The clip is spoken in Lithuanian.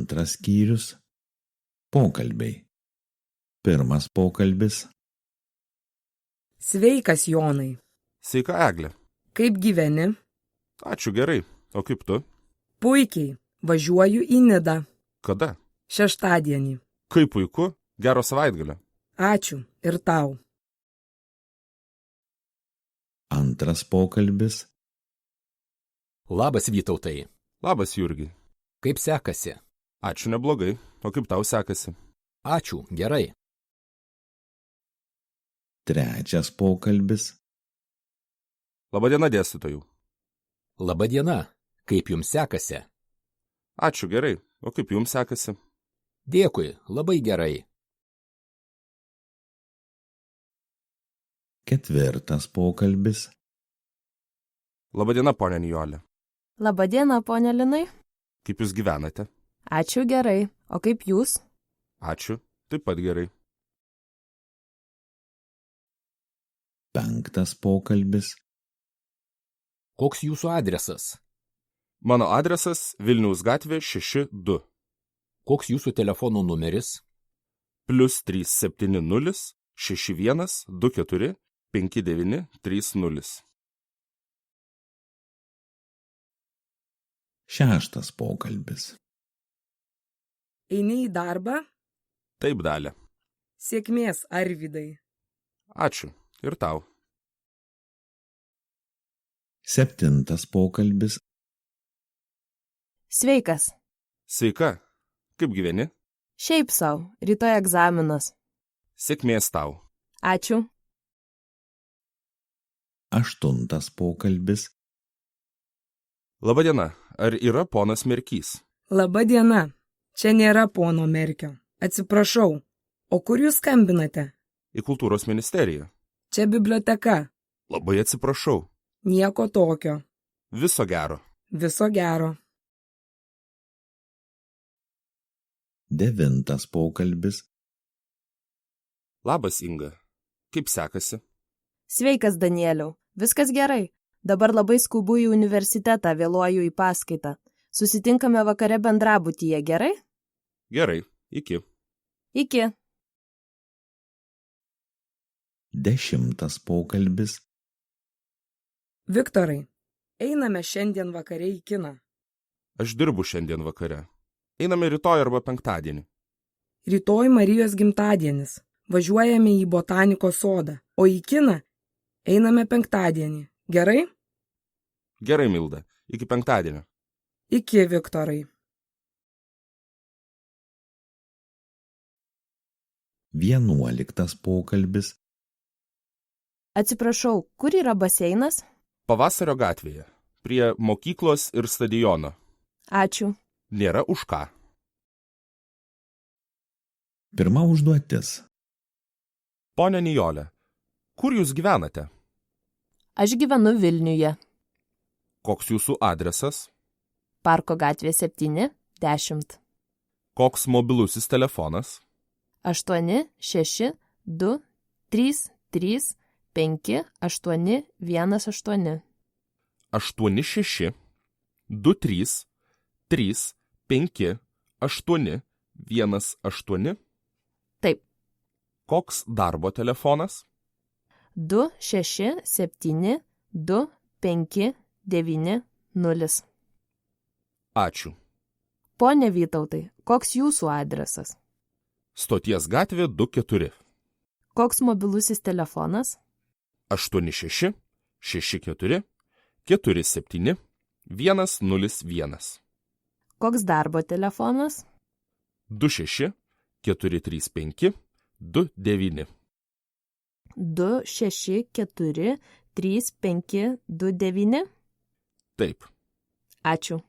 Antras skyrius – pokalbiai. Pirmas pokalbis. Sveikas, Jonai. Sveika, Eglė. Kaip gyveni? Ačiū, gerai. O kaip tu? Puikiai. Važiuoju į Nidą. Kada? Šeštadienį. Kaip puiku. Gero savaitgalio. Ačiū ir tau. Antras pokalbis. Labas, Vytautai. Labas, Jurgi. Kaip sekasi? Ačiū, neblogai. O kaip tau sekasi? Ačiū, gerai. Trečias pokalbis. Labadiena, dėstytojų. Labadiena. Kaip jums sekasi? Ačiū, gerai. O kaip jums sekasi? Dėkui, labai gerai. Ketvirtas pokalbis. Labadiena, ponė Nijolė. Labadiena, ponė Linai. Kaip jūs gyvenate? Ačiū gerai. O kaip jūs? Ačiū. Taip pat gerai. Penktas pokalbis. Koks jūsų adresas? Mano adresas Vilniaus gatvė 62. Koks jūsų telefono numeris? +370 61 24 59 30. Šeštas pokalbis. Eini į darbą? Taip, Dalia. Sėkmės, Arvydai. Ačiū. Ir tau. Septintas pokalbis. Sveikas. Sveika. Kaip gyveni? Šiaip sau. Rytoj egzaminas. Sėkmės tau. Ačiū. Aštuntas pokalbis. Labadiena. Ar yra ponas Merkys? Labadiena. Čia nėra pono Merkio. Atsiprašau. O kur jūs skambinate? Į kultūros ministeriją. Čia biblioteka. Labai atsiprašau. Nieko tokio. Viso gero. Viso gero. Devintas pokalbis. Labas, Inga. Kaip sekasi? Sveikas, Danieliau. Viskas gerai. Dabar labai skubu į universitetą, vėluoju į paskaitą. Susitinkame vakare bendrabutyje, gerai? Gerai. Iki. Iki. Dešimtas pokalbis. Viktorai, einame šiandien vakare į kiną. Aš dirbu šiandien vakare. Einame rytoj arba penktadienį. Rytoj Marijos gimtadienis. Važiuojame į botanikos sodą, o į kiną einame penktadienį. Gerai? Gerai, Milda. Iki penktadienio. Iki, Viktorai. Vienuoliktas pokalbis. Atsiprašau, kur yra baseinas? Pavasario gatvėje. Prie mokyklos ir stadiono. Ačiū. Nėra už ką. Pirma užduotis. Pone Nijolė, kur jūs gyvenate? Aš gyvenu Vilniuje. Koks jūsų adresas? Parko gatvė 7, 10. Koks mobilusis telefonas? 8, 6, 2, 3, 3, 5, 8, 1, 8. 86 23 3 5 8 1 8. Taip. Koks darbo telefonas? 2, 6, 7, 2, 5, 9, 0. Ačiū. Pone Vytautai, koks jūsų adresas? Stoties gatvė 24. Koks mobilusis telefonas? 86 64 47 101. Koks darbo telefonas? 26 435 29. 2, 6, 4, 3, 5, 2, 9. Taip. Ačiū.